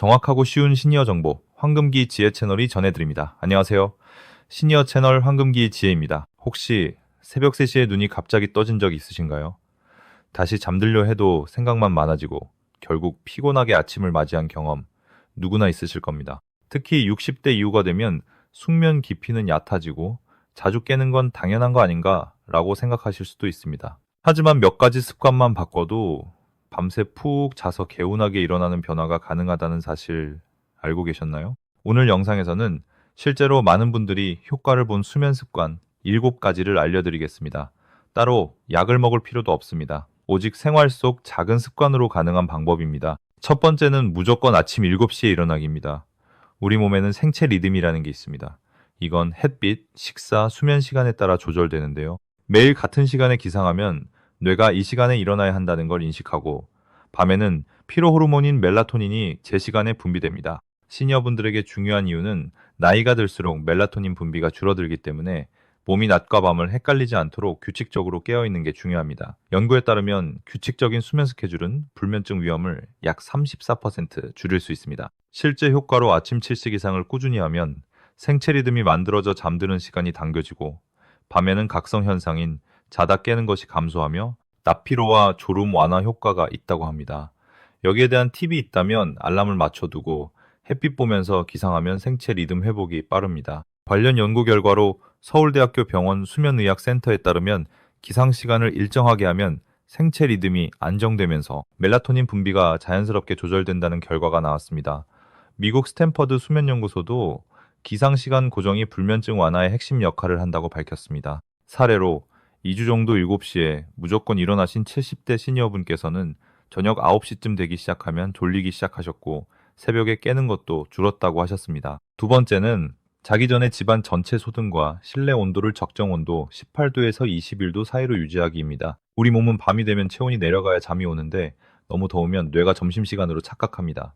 정확하고 쉬운 시니어 정보, 황금기 지혜 채널이 전해드립니다. 안녕하세요. 시니어 채널 황금기 지혜입니다. 혹시 새벽 3시에 눈이 갑자기 떠진 적 있으신가요? 다시 잠들려 해도 생각만 많아지고 결국 피곤하게 아침을 맞이한 경험 누구나 있으실 겁니다. 특히 60대 이후가 되면 숙면 깊이는 얕아지고 자주 깨는 건 당연한 거 아닌가 라고 생각하실 수도 있습니다. 하지만 몇 가지 습관만 바꿔도 밤새 푹 자서 개운하게 일어나는 변화가 가능하다는 사실 알고 계셨나요? 오늘 영상에서는 실제로 많은 분들이 효과를 본 수면 습관 7가지를 알려드리겠습니다. 따로 약을 먹을 필요도 없습니다. 오직 생활 속 작은 습관으로 가능한 방법입니다. 첫 번째는 무조건 아침 7시에 일어나기입니다. 우리 몸에는 생체 리듬이라는 게 있습니다. 이건 햇빛, 식사, 수면 시간에 따라 조절되는데요. 매일 같은 시간에 기상하면 뇌가 이 시간에 일어나야 한다는 걸 인식하고 밤에는 피로 호르몬인 멜라토닌이 제 시간에 분비됩니다. 시니어분들에게 중요한 이유는 나이가 들수록 멜라토닌 분비가 줄어들기 때문에 몸이 낮과 밤을 헷갈리지 않도록 규칙적으로 깨어있는 게 중요합니다. 연구에 따르면 규칙적인 수면 스케줄은 불면증 위험을 약 34% 줄일 수 있습니다. 실제 효과로 아침 7시 기상을 꾸준히 하면 생체 리듬이 만들어져 잠드는 시간이 당겨지고 밤에는 각성 현상인 자다 깨는 것이 감소하며 낮 피로와 졸음 완화 효과가 있다고 합니다. 여기에 대한 팁이 있다면 알람을 맞춰두고 햇빛 보면서 기상하면 생체 리듬 회복이 빠릅니다. 관련 연구 결과로 서울대학교 병원 수면의학센터에 따르면 기상 시간을 일정하게 하면 생체 리듬이 안정되면서 멜라토닌 분비가 자연스럽게 조절된다는 결과가 나왔습니다. 미국 스탠퍼드 수면연구소도 기상 시간 고정이 불면증 완화의 핵심 역할을 한다고 밝혔습니다. 사례로 2주 정도 7시에 무조건 일어나신 70대 시니어분께서는 저녁 9시쯤 되기 시작하면 졸리기 시작하셨고 새벽에 깨는 것도 줄었다고 하셨습니다. 두 번째는 자기 전에 집안 전체 소등과 실내 온도를 적정 온도 18도에서 21도 사이로 유지하기입니다. 우리 몸은 밤이 되면 체온이 내려가야 잠이 오는데 너무 더우면 뇌가 점심시간으로 착각합니다.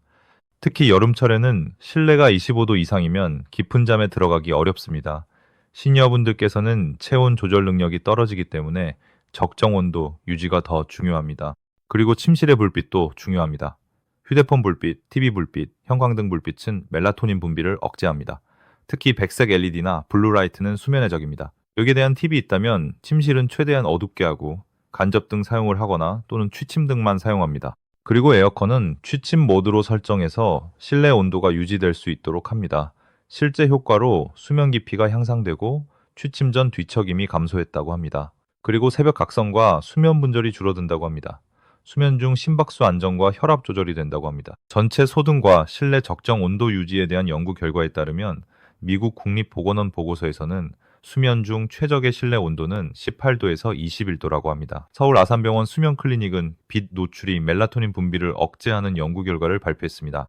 특히 여름철에는 실내가 25도 이상이면 깊은 잠에 들어가기 어렵습니다. 시니어분들께서는 체온 조절 능력이 떨어지기 때문에 적정 온도 유지가 더 중요합니다. 그리고 침실의 불빛도 중요합니다. 휴대폰 불빛, TV 불빛, 형광등 불빛은 멜라토닌 분비를 억제합니다. 특히 백색 LED나 블루라이트는 수면에 적입니다. 여기에 대한 팁이 있다면 침실은 최대한 어둡게 하고 간접등 사용을 하거나 또는 취침등만 사용합니다. 그리고 에어컨은 취침 모드로 설정해서 실내 온도가 유지될 수 있도록 합니다. 실제 효과로 수면 깊이가 향상되고 취침 전 뒤척임이 감소했다고 합니다. 그리고 새벽 각성과 수면 분절이 줄어든다고 합니다. 수면 중 심박수 안정과 혈압 조절이 된다고 합니다. 전체 소등과 실내 적정 온도 유지에 대한 연구 결과에 따르면 미국 국립보건원 보고서에서는 수면 중 최적의 실내 온도는 18도에서 21도라고 합니다. 서울 아산병원 수면 클리닉은 빛 노출이 멜라토닌 분비를 억제하는 연구 결과를 발표했습니다.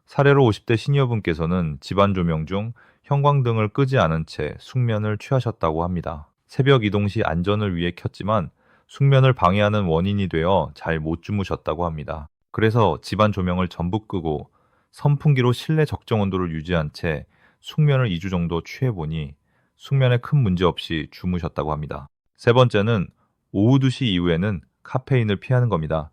사례로 50대 시니어분께서는 집안 조명 중 형광등을 끄지 않은 채 숙면을 취하셨다고 합니다. 새벽 이동 시 안전을 위해 켰지만 숙면을 방해하는 원인이 되어 잘 못 주무셨다고 합니다. 그래서 집안 조명을 전부 끄고 선풍기로 실내 적정 온도를 유지한 채 숙면을 2주 정도 취해보니 숙면에 큰 문제 없이 주무셨다고 합니다. 세 번째는 오후 2시 이후에는 카페인을 피하는 겁니다.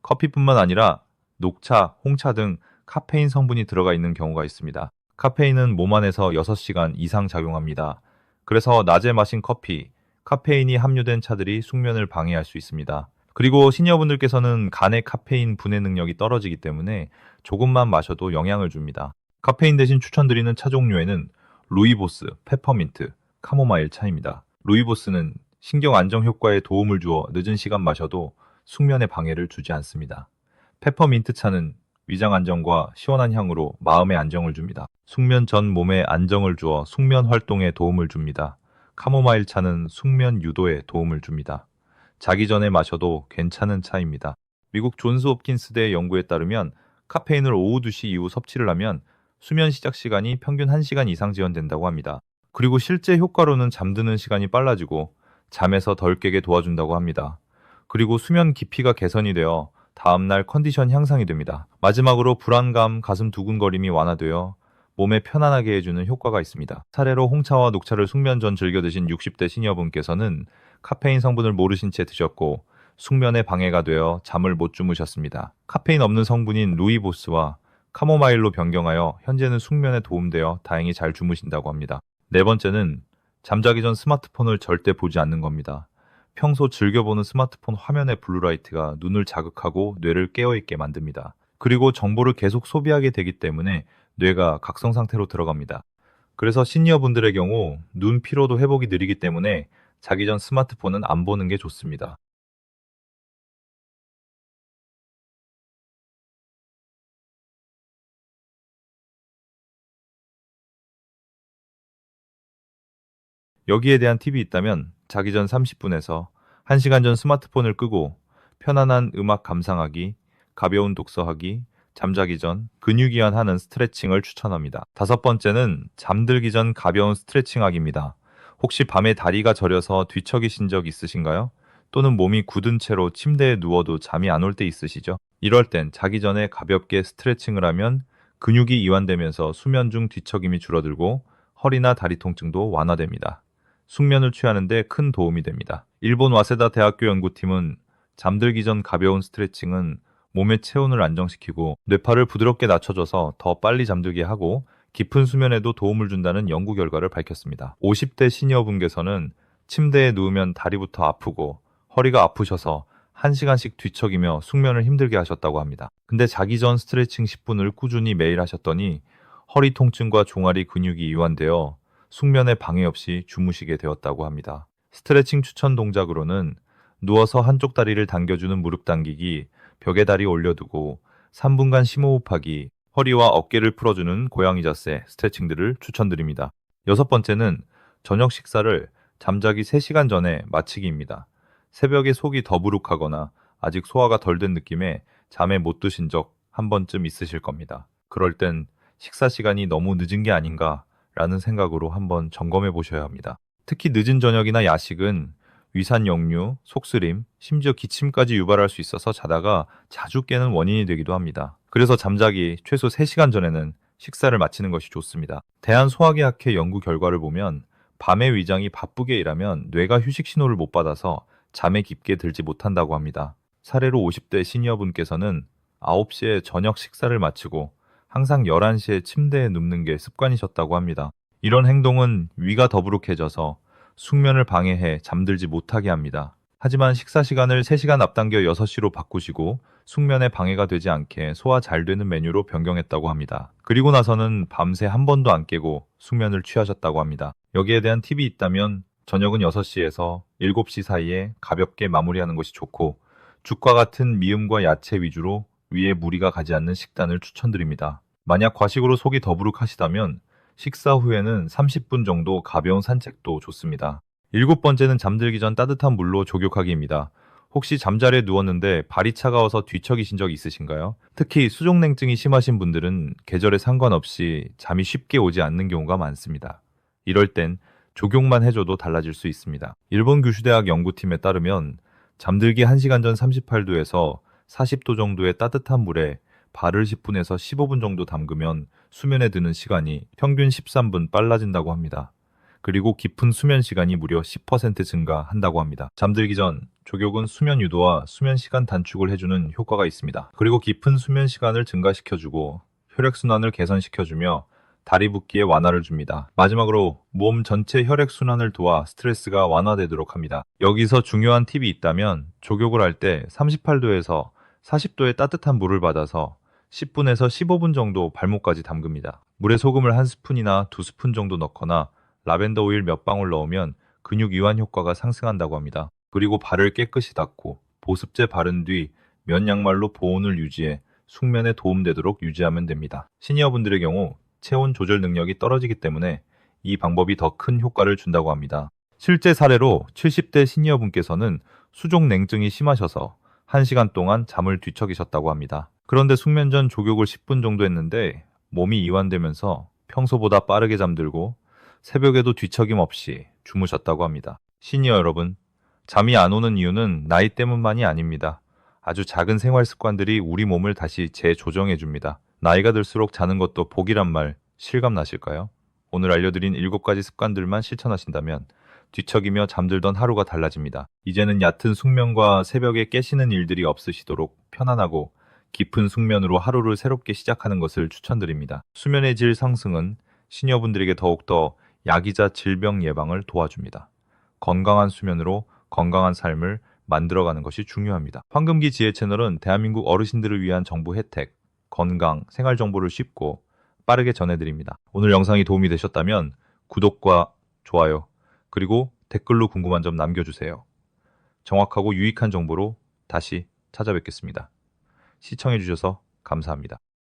커피뿐만 아니라 녹차, 홍차 등 카페인 성분이 들어가 있는 경우가 있습니다. 카페인은 몸 안에서 6시간 이상 작용합니다. 그래서 낮에 마신 커피, 카페인이 함유된 차들이 숙면을 방해할 수 있습니다. 그리고 시니어분들께서는 간의 카페인 분해 능력이 떨어지기 때문에 조금만 마셔도 영향을 줍니다. 카페인 대신 추천드리는 차 종류에는 루이보스, 페퍼민트, 카모마일 차입니다. 루이보스는 신경 안정 효과에 도움을 주어 늦은 시간 마셔도 숙면에 방해를 주지 않습니다. 페퍼민트 차는 위장 안정과 시원한 향으로 마음의 안정을 줍니다. 숙면 전 몸에 안정을 주어 숙면 활동에 도움을 줍니다. 카모마일 차는 숙면 유도에 도움을 줍니다. 자기 전에 마셔도 괜찮은 차입니다. 미국 존스 홉킨스대 연구에 따르면 카페인을 오후 2시 이후 섭취를 하면 수면 시작 시간이 평균 1시간 이상 지연된다고 합니다. 그리고 실제 효과로는 잠드는 시간이 빨라지고 잠에서 덜 깨게 도와준다고 합니다. 그리고 수면 깊이가 개선이 되어 다음날 컨디션 향상이 됩니다. 마지막으로 불안감, 가슴 두근거림이 완화되어 몸에 편안하게 해주는 효과가 있습니다. 사례로 홍차와 녹차를 숙면 전 즐겨 드신 60대 시니어분께서는 카페인 성분을 모르신 채 드셨고 숙면에 방해가 되어 잠을 못 주무셨습니다. 카페인 없는 성분인 루이보스와 카모마일로 변경하여 현재는 숙면에 도움되어 다행히 잘 주무신다고 합니다. 네 번째는 잠자기 전 스마트폰을 절대 보지 않는 겁니다. 평소 즐겨보는 스마트폰 화면의 블루라이트가 눈을 자극하고 뇌를 깨어있게 만듭니다. 그리고 정보를 계속 소비하게 되기 때문에 뇌가 각성 상태로 들어갑니다. 그래서 시니어분들의 경우 눈 피로도 회복이 느리기 때문에 자기 전 스마트폰은 안 보는 게 좋습니다. 여기에 대한 팁이 있다면 자기 전 30분에서 1시간 전 스마트폰을 끄고 편안한 음악 감상하기, 가벼운 독서하기, 잠자기 전 근육 이완하는 스트레칭을 추천합니다. 다섯 번째는 잠들기 전 가벼운 스트레칭하기입니다. 혹시 밤에 다리가 저려서 뒤척이신 적 있으신가요? 또는 몸이 굳은 채로 침대에 누워도 잠이 안 올 때 있으시죠? 이럴 땐 자기 전에 가볍게 스트레칭을 하면 근육이 이완되면서 수면 중 뒤척임이 줄어들고 허리나 다리 통증도 완화됩니다. 숙면을 취하는 데 큰 도움이 됩니다. 일본 와세다 대학교 연구팀은 잠들기 전 가벼운 스트레칭은 몸의 체온을 안정시키고 뇌파를 부드럽게 낮춰줘서 더 빨리 잠들게 하고 깊은 수면에도 도움을 준다는 연구 결과를 밝혔습니다. 50대 시니어분께서는 침대에 누우면 다리부터 아프고 허리가 아프셔서 1시간씩 뒤척이며 숙면을 힘들게 하셨다고 합니다. 근데 자기 전 스트레칭 10분을 꾸준히 매일 하셨더니 허리 통증과 종아리 근육이 이완되어 숙면에 방해 없이 주무시게 되었다고 합니다. 스트레칭 추천 동작으로는 누워서 한쪽 다리를 당겨주는 무릎 당기기, 벽에 다리 올려두고 3분간 심호흡하기, 허리와 어깨를 풀어주는 고양이 자세 스트레칭들을 추천드립니다. 여섯 번째는 저녁 식사를 잠자기 3시간 전에 마치기입니다. 새벽에 속이 더부룩하거나 아직 소화가 덜 된 느낌에 잠에 못 드신 적 한 번쯤 있으실 겁니다. 그럴 땐 식사 시간이 너무 늦은 게 아닌가 라는 생각으로 한번 점검해 보셔야 합니다. 특히 늦은 저녁이나 야식은 위산 역류, 속쓰림, 심지어 기침까지 유발할 수 있어서 자다가 자주 깨는 원인이 되기도 합니다. 그래서 잠자기 최소 3시간 전에는 식사를 마치는 것이 좋습니다. 대한소화기학회 연구 결과를 보면 밤에 위장이 바쁘게 일하면 뇌가 휴식 신호를 못 받아서 잠에 깊게 들지 못한다고 합니다. 사례로 50대 시니어분께서는 9시에 저녁 식사를 마치고 항상 11시에 침대에 눕는 게 습관이셨다고 합니다. 이런 행동은 위가 더부룩해져서 숙면을 방해해 잠들지 못하게 합니다. 하지만 식사 시간을 3시간 앞당겨 6시로 바꾸시고 숙면에 방해가 되지 않게 소화 잘 되는 메뉴로 변경했다고 합니다. 그리고 나서는 밤새 한 번도 안 깨고 숙면을 취하셨다고 합니다. 여기에 대한 팁이 있다면 저녁은 6시에서 7시 사이에 가볍게 마무리하는 것이 좋고 죽과 같은 미음과 야채 위주로 위에 무리가 가지 않는 식단을 추천드립니다. 만약 과식으로 속이 더부룩하시다면 식사 후에는 30분 정도 가벼운 산책도 좋습니다. 일곱 번째는 잠들기 전 따뜻한 물로 족욕하기입니다. 혹시 잠자리에 누웠는데 발이 차가워서 뒤척이신 적 있으신가요? 특히 수족냉증이 심하신 분들은 계절에 상관없이 잠이 쉽게 오지 않는 경우가 많습니다. 이럴 땐 족욕만 해줘도 달라질 수 있습니다. 일본 규슈대학 연구팀에 따르면 잠들기 1시간 전 38도에서 40도 정도의 따뜻한 물에 발을 10분에서 15분 정도 담그면 수면에 드는 시간이 평균 13분 빨라진다고 합니다. 그리고 깊은 수면 시간이 무려 10% 증가한다고 합니다. 잠들기 전 족욕은 수면 유도와 수면 시간 단축을 해주는 효과가 있습니다. 그리고 깊은 수면 시간을 증가시켜주고 혈액순환을 개선시켜주며 다리 붓기에 완화를 줍니다. 마지막으로 몸 전체 혈액순환을 도와 스트레스가 완화되도록 합니다. 여기서 중요한 팁이 있다면 족욕을 할 때 38도에서 40도의 따뜻한 물을 받아서 10분에서 15분 정도 발목까지 담급니다. 물에 소금을 한 스푼이나 두 스푼 정도 넣거나 라벤더 오일 몇 방울 넣으면 근육 이완 효과가 상승한다고 합니다. 그리고 발을 깨끗이 닦고 보습제 바른 뒤 면 양말로 보온을 유지해 숙면에 도움되도록 유지하면 됩니다. 시니어분들의 경우 체온 조절 능력이 떨어지기 때문에 이 방법이 더 큰 효과를 준다고 합니다. 실제 사례로 70대 시니어분께서는 수족 냉증이 심하셔서 1시간 동안 잠을 뒤척이셨다고 합니다. 그런데 숙면 전 족욕을 10분 정도 했는데 몸이 이완되면서 평소보다 빠르게 잠들고 새벽에도 뒤척임 없이 주무셨다고 합니다. 시니어 여러분, 잠이 안 오는 이유는 나이 때문만이 아닙니다. 아주 작은 생활 습관들이 우리 몸을 다시 재조정해 줍니다. 나이가 들수록 자는 것도 복이란 말 실감 나실까요? 오늘 알려드린 7가지 습관들만 실천하신다면 뒤척이며 잠들던 하루가 달라집니다. 이제는 얕은 숙면과 새벽에 깨시는 일들이 없으시도록 편안하고 깊은 숙면으로 하루를 새롭게 시작하는 것을 추천드립니다. 수면의 질 상승은 시니어분들에게 더욱더 약이자 질병 예방을 도와줍니다. 건강한 수면으로 건강한 삶을 만들어가는 것이 중요합니다. 황금기 지혜 채널은 대한민국 어르신들을 위한 정보 혜택, 건강, 생활 정보를 쉽고 빠르게 전해드립니다. 오늘 영상이 도움이 되셨다면 구독과 좋아요, 그리고 댓글로 궁금한 점 남겨주세요. 정확하고 유익한 정보로 다시 찾아뵙겠습니다. 시청해주셔서 감사합니다.